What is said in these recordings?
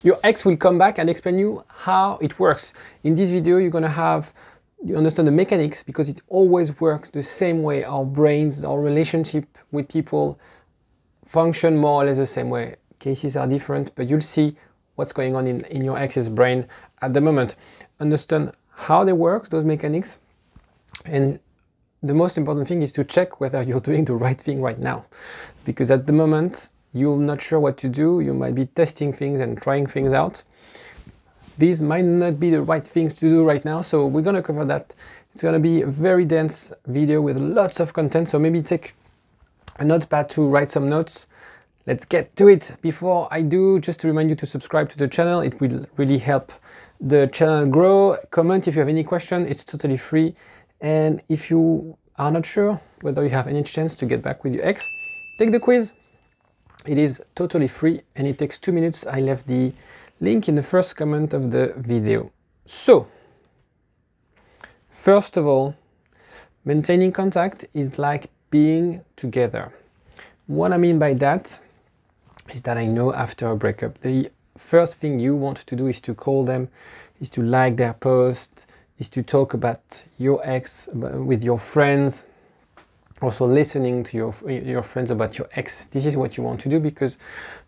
your ex will come back and explain you how it works. In this video, you're gonna you understand the mechanics, because it always works the same way. Our brains, our relationship with people function more or less the same way. Cases are different, but you'll see what's going on in your ex's brain at the moment. Understand how they work, those mechanics, and the most important thing is to check whether you're doing the right thing right now. Because at the moment, you're not sure what to do, you might be testing things and trying things out. These might not be the right things to do right now, so we're gonna cover that. It's gonna be a very dense video with lots of content, so maybe take a notepad to write some notes. Let's get to it. Before I do, just to remind you to subscribe to the channel. It will really help the channel grow. Comment if you have any question, it's totally free. And if you are not sure whether you have any chance to get back with your ex, take the quiz. It is totally free and it takes 2 minutes. I left the link in the first comment of the video. So, first of all, maintaining contact is like being together. What I mean by that is that I know after a breakup, the first thing you want to do is to call them, is to like their post, is to talk about your ex with your friends, also listening to your friends about your ex. This is what you want to do because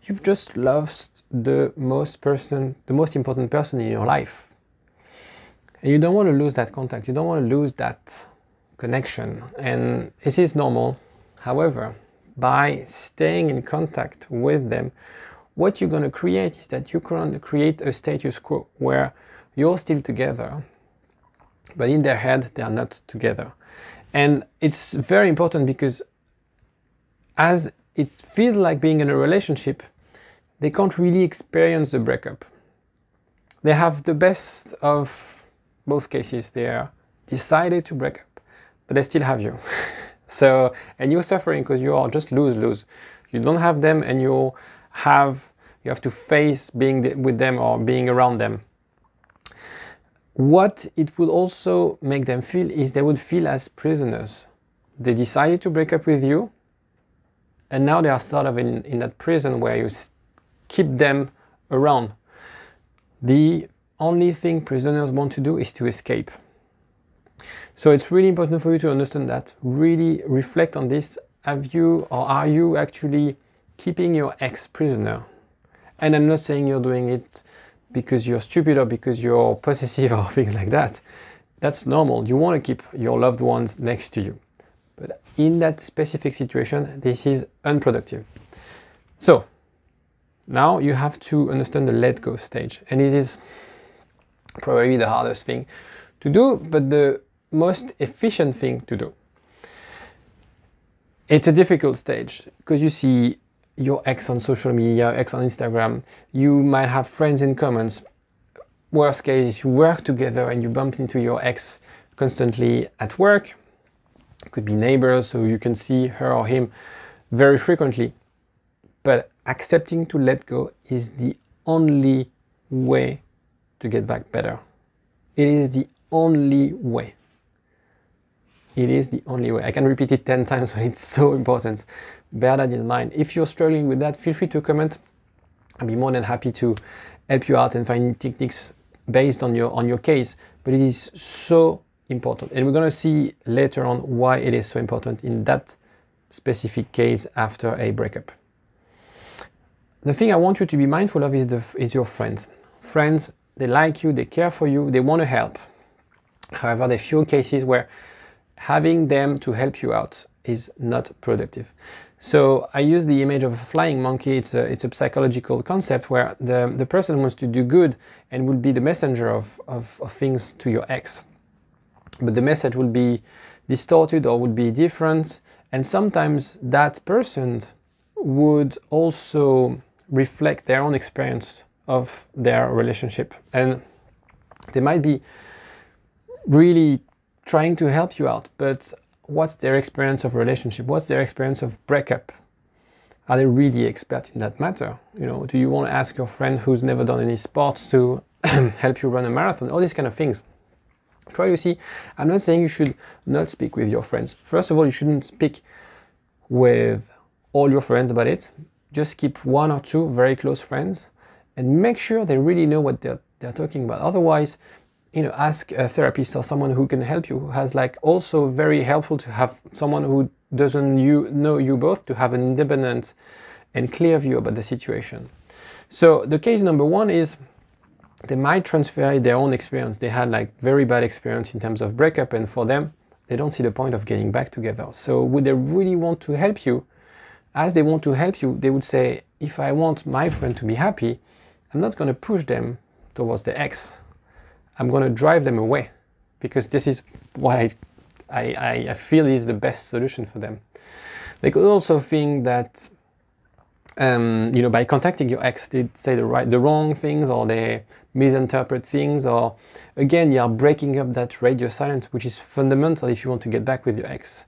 you've just lost the most important person in your life. And you don't want to lose that contact, you don't want to lose that connection, and this is normal. However, by staying in contact with them, what you're going to create is that you're going to create a status quo where you're still together, but in their head, they are not together. And it's very important because as it feels like being in a relationship, they can't really experience the breakup. They have the best of both cases. They are decided to break up, but they still have you. So, and you're suffering because you are just lose-lose. You don't have them and you have to face being with them or being around them. What it would also make them feel is they would feel as prisoners. They decided to break up with you, and now they are sort of in that prison where you keep them around. The only thing prisoners want to do is to escape. So it's really important for you to understand that. Really reflect on this. Have you or are you actually keeping your ex prisoner? And I'm not saying you're doing it because you're stupid or because you're possessive or things like that. That's normal. You want to keep your loved ones next to you. But in that specific situation, this is unproductive. So now you have to understand the let go stage. And this is probably the hardest thing to do, but the most efficient thing to do. It's a difficult stage because you see your ex on social media, ex on Instagram, you might have friends in commons. Worst case, you work together and you bump into your ex constantly at work. It could be neighbors, so you can see her or him very frequently. But accepting to let go is the only way to get back better. It is the only way. It is the only way. I can repeat it 10 times, but it's so important. Bear that in mind. If you're struggling with that, feel free to comment. I'll be more than happy to help you out and find techniques based on your case. But it is so important. And we're going to see later on why it is so important in that specific case after a breakup. The thing I want you to be mindful of is your friends. Friends, they like you, they care for you, they want to help. However, there are few cases where having them to help you out is not productive. So I use the image of a flying monkey. It's a psychological concept where the person wants to do good and will be the messenger of things to your ex. But the message will be distorted or would be different. And sometimes that person would also reflect their own experience of their relationship. And they might be really trying to help you out, but what's their experience of relationship? What's their experience of breakup? Are they really expert in that matter? You know, do you want to ask your friend who's never done any sports to help you run a marathon? All these kind of things. Try to see. I'm not saying you should not speak with your friends. First of all, you shouldn't speak with all your friends about it. Just keep 1 or 2 very close friends and make sure they really know what they're talking about. Otherwise, you know, ask a therapist or someone who can help you, who has like also very helpful to have someone who doesn't know you both, to have an independent and clear view about the situation. So the case number one is they might transfer their own experience. They had like very bad experience in terms of breakup, and for them, they don't see the point of getting back together. So would they really want to help you? As they want to help you, they would say, if I want my friend to be happy, I'm not going to push them towards the ex. I'm going to drive them away, because this is what I feel is the best solution for them. They could also think that you know, by contacting your ex, they say the wrong things, or they misinterpret things, or again, you are breaking up that radio silence, which is fundamental if you want to get back with your ex.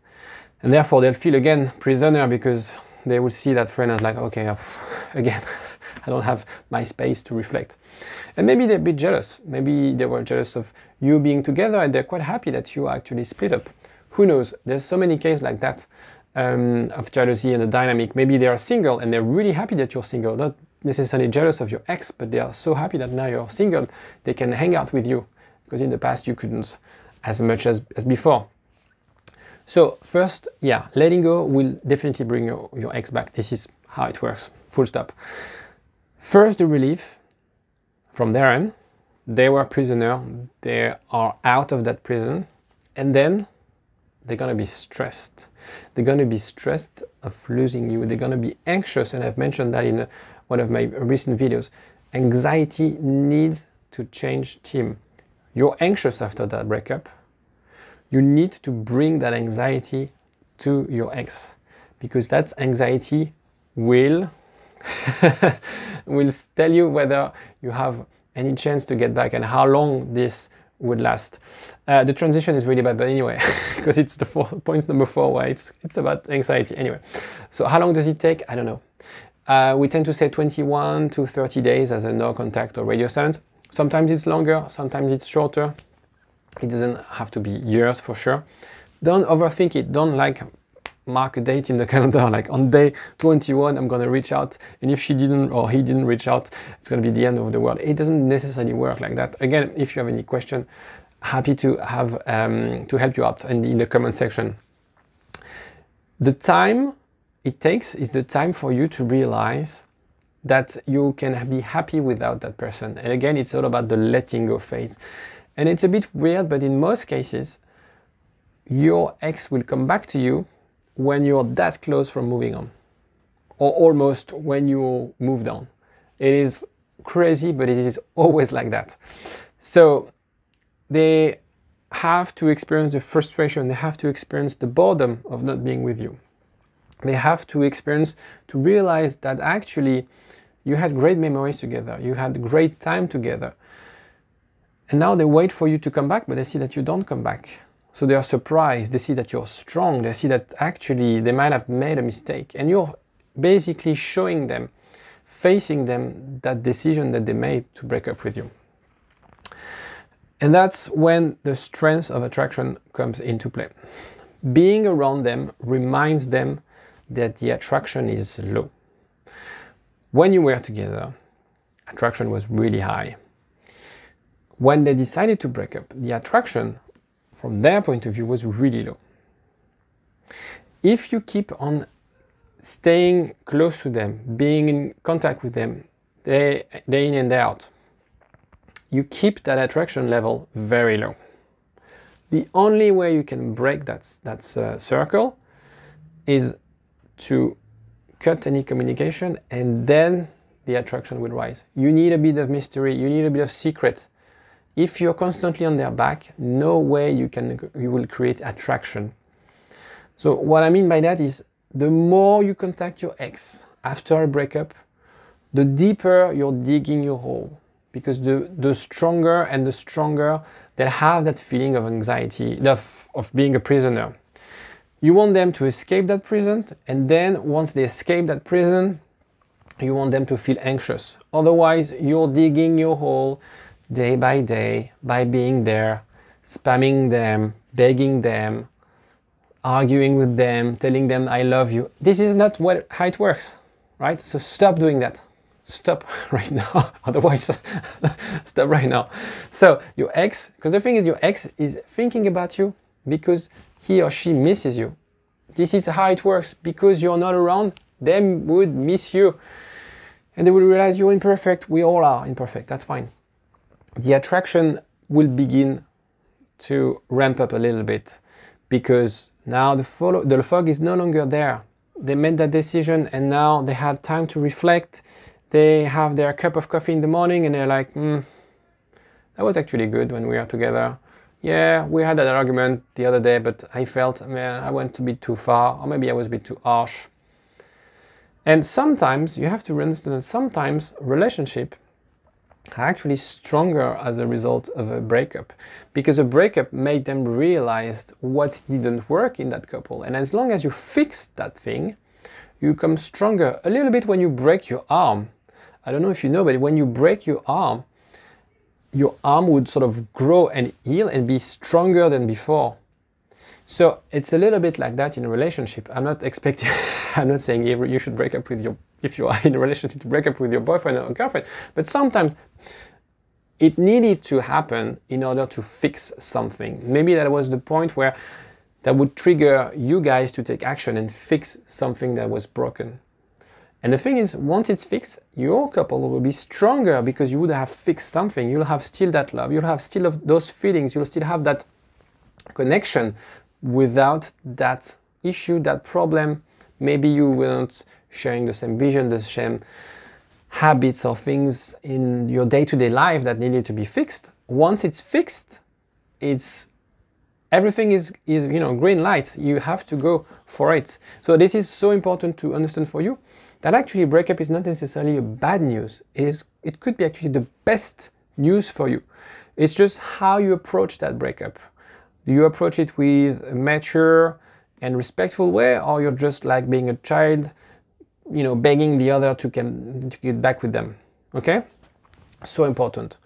And therefore, they'll feel again prisoner, because they will see that friend as like, okay, again, I don't have my space to reflect. And maybe they're a bit jealous. Maybe they were jealous of you being together, and they're quite happy that you actually split up. Who knows? There's so many cases like that. Of jealousy and the dynamic. Maybe they are single and they're really happy that you're single, not necessarily jealous of your ex, but they are so happy that now you're single, they can hang out with you, because in the past you couldn't as much as before. So first, yeah, letting go will definitely bring your ex back. This is how it works, full stop. First, the relief from their end. They were a prisoner, they are out of that prison, and then they're going to be stressed. They're going to be stressed of losing you. They're going to be anxious, and I've mentioned that in one of my recent videos. Anxiety needs to change team. You're anxious after that breakup. You need to bring that anxiety to your ex, because that anxiety will tell you whether you have any chance to get back and how long this would last. The transition is really bad, but anyway, because it's the point number 4 where it's about anxiety. Anyway, so how long does it take? I don't know. We tend to say 21 to 30 days as a no contact or radio silence. Sometimes it's longer, sometimes it's shorter. It doesn't have to be years for sure. Don't overthink it. Don't like mark a date in the calendar, like on day 21 I'm gonna reach out, and if she didn't or he didn't reach out, it's gonna be the end of the world. It doesn't necessarily work like that. Again, if you have any question, happy to have to help you out in the comment section. The time it takes is the time for you to realize that you can be happy without that person. And again, it's all about the letting go phase. And it's a bit weird, but in most cases, your ex will come back to you when you're that close from moving on, or almost when you moved on. It is crazy, but it is always like that. So they have to experience the frustration, they have to experience the boredom of not being with you. They have to experience, to realize that actually you had great memories together, you had great time together. And now they wait for you to come back, but they see that you don't come back. So they are surprised, they see that you're strong, they see that actually they might have made a mistake. And you're basically showing them, facing them, that decision that they made to break up with you. And that's when the strength of attraction comes into play. Being around them reminds them that the attraction is low. When you were together, attraction was really high. When they decided to break up, the attraction from their point of view was really low. If you keep on staying close to them, being in contact with them, day in and day out, you keep that attraction level very low. The only way you can break that circle is to cut any communication, and then the attraction will rise. You need a bit of mystery, you need a bit of secret. If you're constantly on their back, no way you will create attraction. So what I mean by that is, the more you contact your ex after a breakup, the deeper you're digging your hole, because the stronger and the stronger they'll have that feeling of anxiety, of being a prisoner. You want them to escape that prison, and then once they escape that prison, you want them to feel anxious. Otherwise, you're digging your hole day by day by being there, spamming them, begging them, arguing with them, telling them I love you. This is not how it works, right? So stop doing that. stop right now. Otherwise, stop right now. So your ex, because the thing is, your ex is thinking about you because he or she misses you. This is how it works. Because you're not around, they would miss you. And they will realize you're imperfect. We all are imperfect. That's fine. The attraction will begin to ramp up a little bit because now the fog is no longer there. They made that decision and now they had time to reflect. They have their cup of coffee in the morning and they're like, that was actually good when we were together. Yeah, we had that argument the other day, but I felt, man, I went a bit too far, or maybe I was a bit too harsh. And sometimes you have to understand that sometimes relationship are actually stronger as a result of a breakup, because a breakup made them realize what didn't work in that couple. And as long as you fix that thing, you come stronger. A little bit when you break your arm. I don't know if you know, but when you break your arm would sort of grow and heal and be stronger than before. So it's a little bit like that in a relationship. I'm not expecting, I'm not saying you should break up with if you are in a relationship, to break up with your boyfriend or girlfriend, but sometimes it needed to happen in order to fix something. Maybe that was the point where that would trigger you guys to take action and fix something that was broken. And the thing is, once it's fixed, your couple will be stronger because you would have fixed something. You'll have still that love. You'll have still those feelings. You'll still have that connection without that issue, that problem. Maybe you weren't sharing the same vision, the same habits or things in your day-to-day life that needed to be fixed. Once it's fixed, everything is green lights. You have to go for it. So this is so important to understand for you, that actually breakup is not necessarily a bad news. It could be actually the best news for you. It's just how you approach that breakup. Do you approach it with a mature and respectful way, or you're just like being a child, begging the other to get back with them? Okay? So important.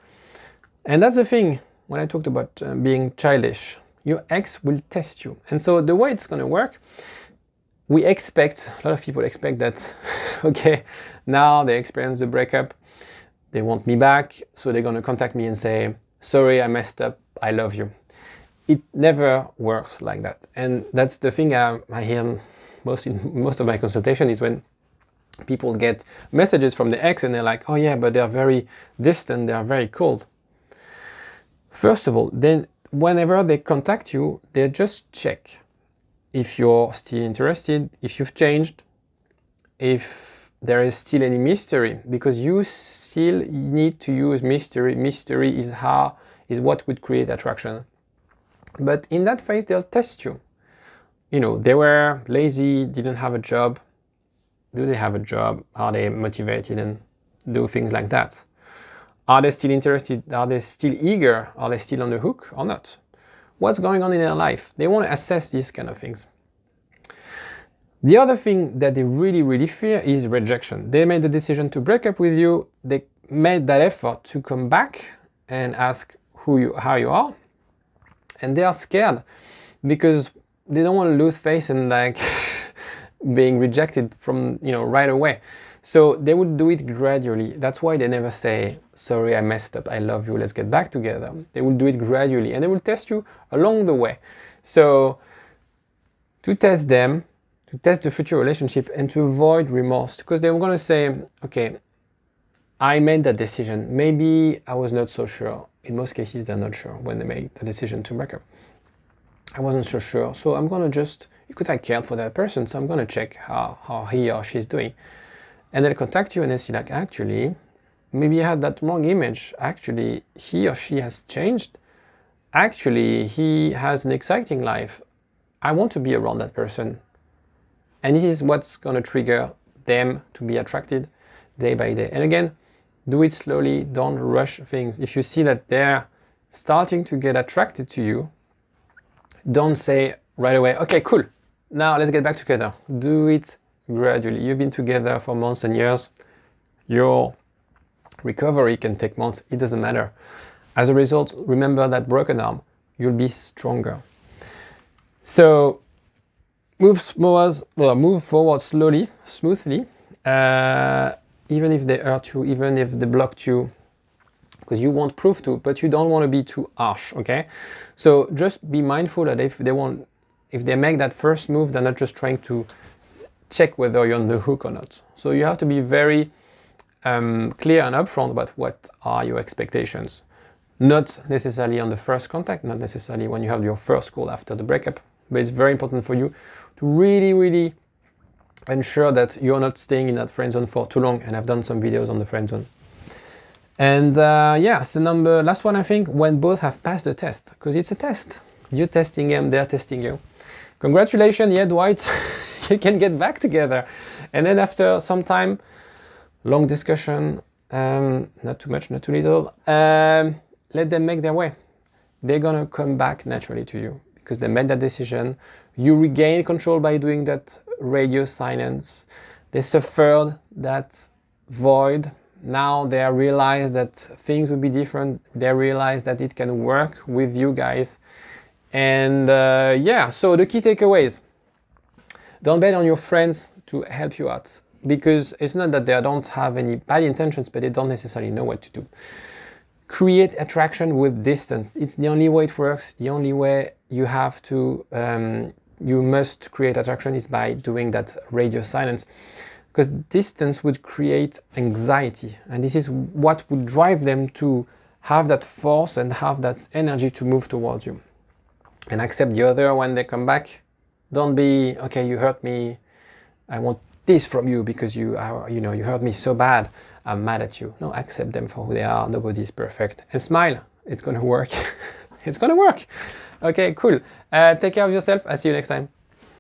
And that's the thing when I talked about being childish. Your ex will test you. And so the way it's going to work, a lot of people expect that, okay, now they experience the breakup, they want me back, so they're going to contact me and say, sorry, I messed up, I love you. It never works like that. And that's the thing I hear most of my consultation is when people get messages from the ex and they're like, oh yeah, but they're very distant, they are very cold. First of all, then whenever they contact you, they just check if you're still interested, if you've changed, if there is still any mystery, because you still need to use mystery. Mystery is what would create attraction. But in that phase, they'll test you. They were lazy, didn't have a job. Do they have a job? Are they motivated and do things like that? Are they still interested? Are they still eager? Are they still on the hook or not? What's going on in their life? They want to assess these kind of things. The other thing that they really, really fear is rejection. They made the decision to break up with you. They made that effort to come back and ask how you are. And they are scared because they don't want to lose face and like being rejected from, right away. So they would do it gradually. That's why they never say, sorry, I messed up, I love you, let's get back together. They will do it gradually and they will test you along the way. So to test them, to test the future relationship and to avoid remorse, because they were going to say, okay, I made that decision. Maybe I was not so sure. In most cases, they're not sure when they make the decision to break up. I wasn't so sure. So I'm going to because I cared for that person, so I'm going to check how he or she's doing. And they'll contact you and they see like, actually, maybe you had that wrong image. Actually, he or she has changed. Actually, he has an exciting life. I want to be around that person. And this is what's going to trigger them to be attracted day by day. And again, do it slowly, don't rush things. If you see that they're starting to get attracted to you, don't say right away, okay, cool, now let's get back together. Do it gradually. You've been together for months and years. Your recovery can take months, it doesn't matter. As a result, remember that broken arm, you'll be stronger. So move forward slowly, smoothly. even if they hurt you, even if they blocked you, because you want proof to, but you don't want to be too harsh, okay? So just be mindful that if they make that first move, they're not just trying to check whether you're on the hook or not. So you have to be very clear and upfront about what are your expectations. Not necessarily on the first contact, not necessarily when you have your first call after the breakup, but it's very important for you to really, really ensure that you're not staying in that friend zone for too long. And I've done some videos on the friend zone. And yeah, so last one, I think, when both have passed the test, because it's a test. You're testing them, they're testing you. Congratulations, yeah, Dwight, you can get back together. And then after some time, long discussion, not too much, not too little, let them make their way. They're gonna come back naturally to you because they made that decision. You regain control by doing that radio silence. They suffered that void. Now they realize that things will be different. They realize that it can work with you guys. And yeah, so the key takeaways. Don't bet on your friends to help you out, because it's not that they don't have any bad intentions, but they don't necessarily know what to do. Create attraction with distance. It's the only way it works. The only way you have to, you must create attraction is by doing that radio silence. Because distance would create anxiety, and this is what would drive them to have that force and have that energy to move towards you. And accept the other when they come back. Don't be, okay, you hurt me, I want this from you because you hurt me so bad, I'm mad at you. No, accept them for who they are, nobody's perfect. And smile, it's gonna work. It's gonna work. Okay, cool. Take care of yourself, I'll see you next time.